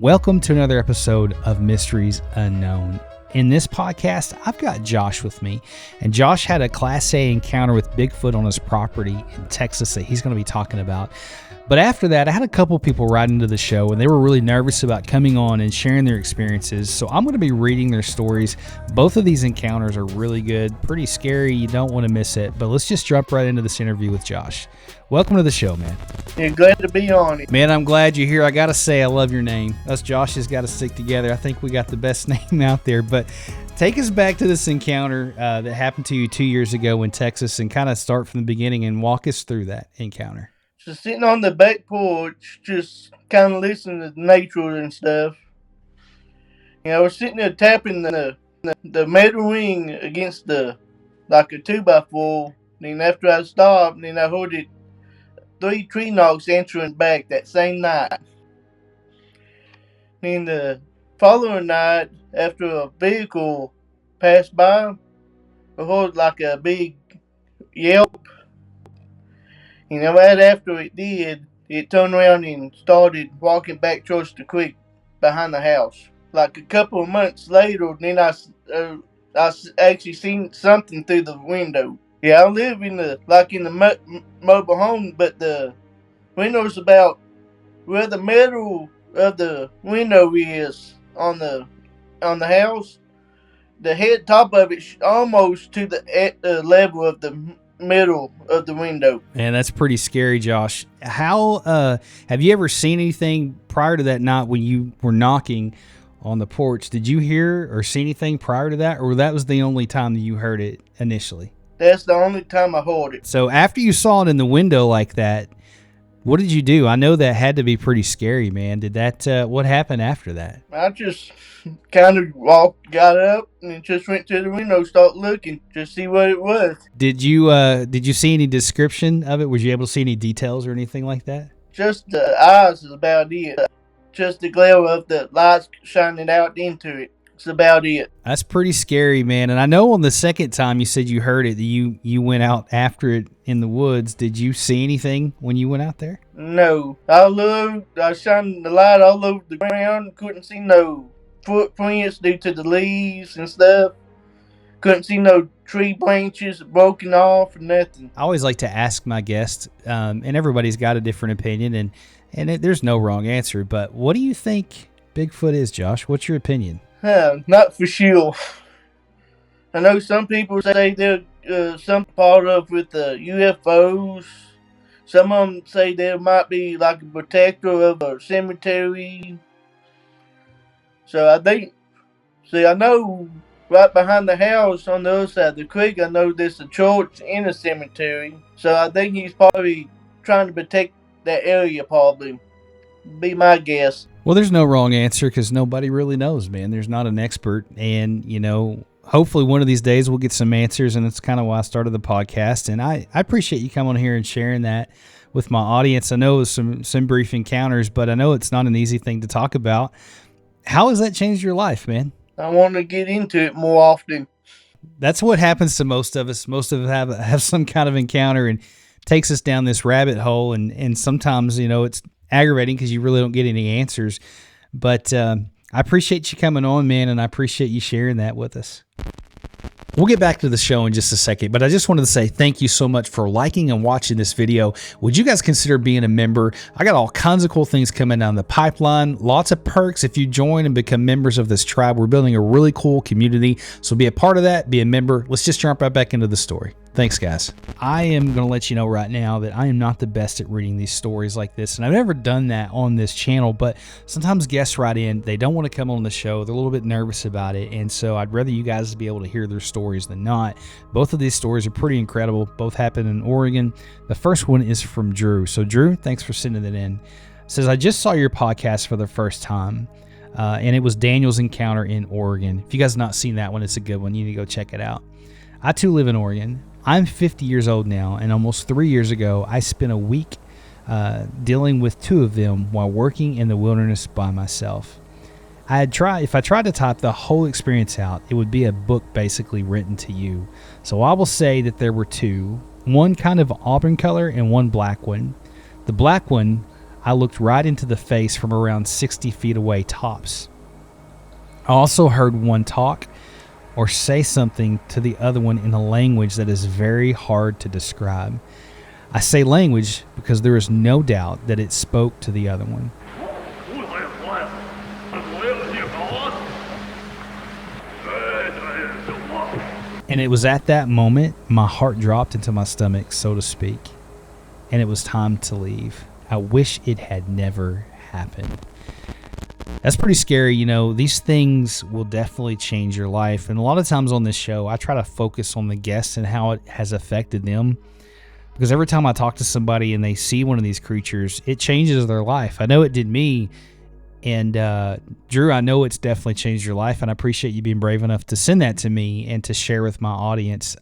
Welcome to another episode of Mysteries Unknown. In this podcast, I've got Josh with me, and Josh had a Class A encounter with Bigfoot on his property in Texas that he's going to be talking about. But after that, I had a couple people write into the show, and they were really nervous about coming on and sharing their experiences, so I'm going to be reading their stories. Both of these encounters are really good, pretty scary, you don't want to miss it, but let's just jump right into this interview with Josh. Welcome to the show, man. Yeah, glad to be on it. Man, I'm glad you're here. I got to say, I love your name. Us Joshes got to stick together. I think we got the best name out there, but take us back to this encounter that happened to you 2 years ago in Texas and kind of start from the beginning and walk us through that encounter. Just sitting on the back porch, just kind of listening to nature and stuff. You know, I was sitting there tapping the metal ring against like a 2x4. Then after I stopped, then I heard it 3 tree knocks answering back that same night. Then the following night, after a vehicle passed by, I heard like a big yelp. You know, right after it did, it turned around and started walking back towards the creek behind the house. Like a couple of months later, then I actually seen something through the window. Yeah, I live in the mobile home, but the window's about where the middle of the window is on the house. The head top of it almost to at the level of the middle of the window. Man, that's pretty scary, Josh. How have you ever seen anything prior to that night when you were knocking on the porch? Did you hear or see anything prior to that, or that was the only time that you heard it initially? That's the only time I heard it. So after you saw it in the window like that, what did you do? I know that had to be pretty scary, man. Did that? What happened after that? I just kind of got up, and just went to the window, start looking, just see what it was. Did you see any description of it? Was you able to see any details or anything like that? Just the eyes is about it. Just the glare of the lights shining out into it. It's about it. That's pretty scary, man. And I know on the second time you said you heard it, you went out after it in the woods. Did you see anything when you went out there? No. I shined the light all over the ground. Couldn't see no footprints due to the leaves and stuff. Couldn't see no tree branches broken off or nothing. I always like to ask my guests, and everybody's got a different opinion, and there's no wrong answer, but what do you think Bigfoot is, Josh? What's your opinion? Not for sure. I know some people say they're some part of with the UFOs. Some of them say there might be like a protector of a cemetery. So I know right behind the house on the other side of the creek, I know there's a church and a cemetery. So I think he's probably trying to protect that area, probably. Be my guess. Well, there's no wrong answer because nobody really knows, man. There's not an expert. And, you know, hopefully one of these days we'll get some answers, and that's kind of why I started the podcast. And I appreciate you coming on here and sharing that with my audience. I know it was some brief encounters, but I know it's not an easy thing to talk about. How has that changed your life, man? I want to get into it more often. That's what happens to most of us. Most of us have some kind of encounter and takes us down this rabbit hole. And sometimes, you know, it's aggravating because you really don't get any answers. But I appreciate you coming on, man, and I appreciate you sharing that with us. We'll get back to the show in just a second, but I just wanted to say thank you so much for liking and watching this video. Would you guys consider being a member? I got all kinds of cool things coming down the pipeline, lots of perks if you join and become members of this tribe. We're building a really cool community, so be a part of that, be a member. Let's just jump right back into the story. Thanks, guys. I am going to let you know right now that I am not the best at reading these stories like this, and I've never done that on this channel, but sometimes guests write in, they don't want to come on the show, they're a little bit nervous about it, and so I'd rather you guys be able to hear their stories than not. Both of these stories are pretty incredible. Both happen in Oregon. The first one is from Drew. So Drew, thanks for sending it in. It says, I just saw your podcast for the first time, and it was Daniel's encounter in Oregon. If you guys have not seen that one, it's a good one. You need to go check it out. I too live in Oregon. I'm 50 years old now, and almost 3 years ago, I spent a week dealing with 2 of them while working in the wilderness by myself. If I tried to type the whole experience out, it would be a book basically written to you. So I will say that there were 2, one kind of auburn color and one black one. The black one I looked right into the face from around 60 feet away tops. I also heard one talk or say something to the other one in a language that is very hard to describe. I say language because there is no doubt that it spoke to the other one. And it was at that moment my heart dropped into my stomach, so to speak, and it was time to leave. I wish it had never happened. That's pretty scary. You know, these things will definitely change your life. And a lot of times on this show, I try to focus on the guests and how it has affected them. Because every time I talk to somebody and they see one of these creatures, it changes their life. I know it did me. And Drew, I know it's definitely changed your life. And I appreciate you being brave enough to send that to me and to share with my audience.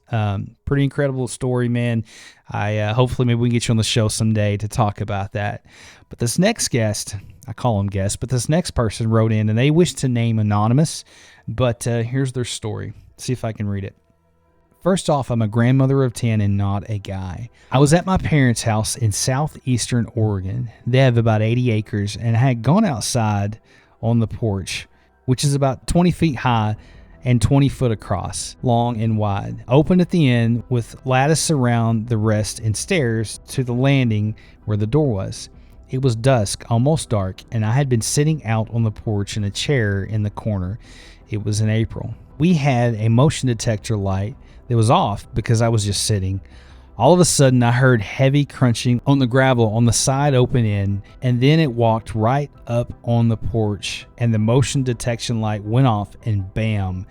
Pretty incredible story, man. Hopefully maybe we can get you on the show someday to talk about that. But this next guest, I call them guests, but this next person wrote in and they wish to name anonymous. But here's their story. See if I can read it. First off, I'm a grandmother of 10 and not a guy. I was at my parents' house in southeastern Oregon. They have about 80 acres, and I had gone outside on the porch, which is about 20 feet high and 20 foot across, long and wide. Open at the end with lattice around the rest and stairs to the landing where the door was. It was dusk, almost dark, and I had been sitting out on the porch in a chair in the corner. It was in April. We had a motion detector light that was off because I was just sitting. All of a sudden, I heard heavy crunching on the gravel on the side open end, and then it walked right up on the porch, and the motion detection light went off, and bam,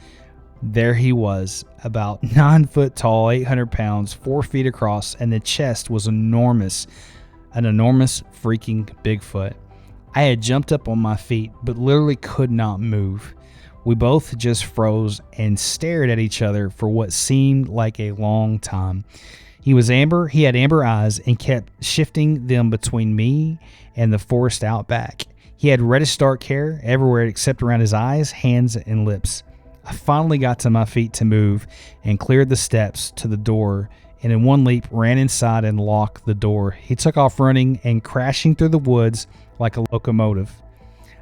there he was, about 9 foot tall, 800 pounds, 4 feet across, and the chest was enormous, an enormous freaking Bigfoot. I had jumped up on my feet, but literally could not move. We both just froze and stared at each other for what seemed like a long time. He had amber eyes and kept shifting them between me and the forest out back. He had reddish dark hair everywhere except around his eyes, hands, and lips. I finally got to my feet to move and cleared the steps to the door, and in one leap ran inside and locked the door. He took off running and crashing through the woods like a locomotive.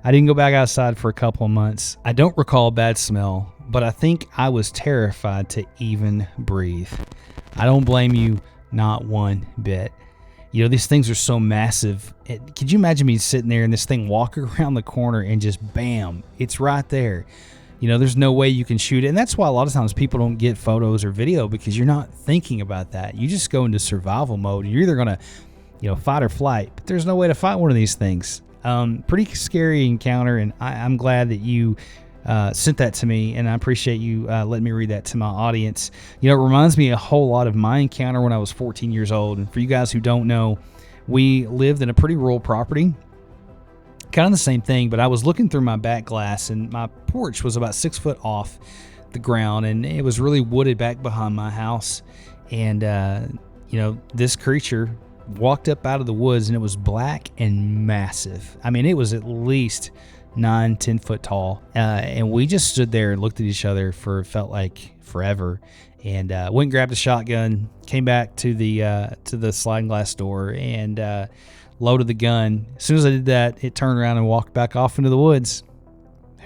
I didn't go back outside for a couple of months. I don't recall a bad smell, but I think I was terrified to even breathe. I don't blame you, not one bit. You know, these things are so massive. Could you imagine me sitting there and this thing walking around the corner and just bam, it's right there. You know, there's no way you can shoot it. And that's why a lot of times people don't get photos or video, because you're not thinking about that. You just go into survival mode. You're either going to, fight or flight, but there's no way to fight one of these things. Pretty scary encounter, and I'm glad that you sent that to me, and I appreciate you letting me read that to my audience. You know, it reminds me a whole lot of my encounter when I was 14 years old. And for you guys who don't know, we lived in a pretty rural property, kind of the same thing, but I was looking through my back glass, and my porch was about 6 foot off the ground, and it was really wooded back behind my house. And this creature walked up out of the woods, and it was black and massive. I mean, it was at least 9-10 foot tall, and we just stood there and looked at each other for felt like forever. And went and grabbed a shotgun, came back to the sliding glass door, and loaded the gun. As soon as I did that, it turned around and walked back off into the woods.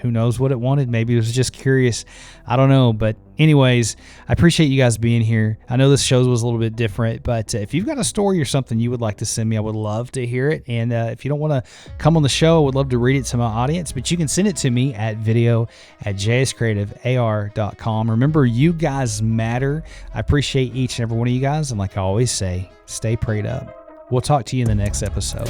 Who knows what it wanted? Maybe it was just curious. I don't know. But anyways, I appreciate you guys being here. I know this show was a little bit different, but if you've got a story or something you would like to send me, I would love to hear it. And if you don't want to come on the show, I would love to read it to my audience, but you can send it to me at video@jscreativear.com. Remember, you guys matter. I appreciate each and every one of you guys. And like I always say, stay prayed up. We'll talk to you in the next episode.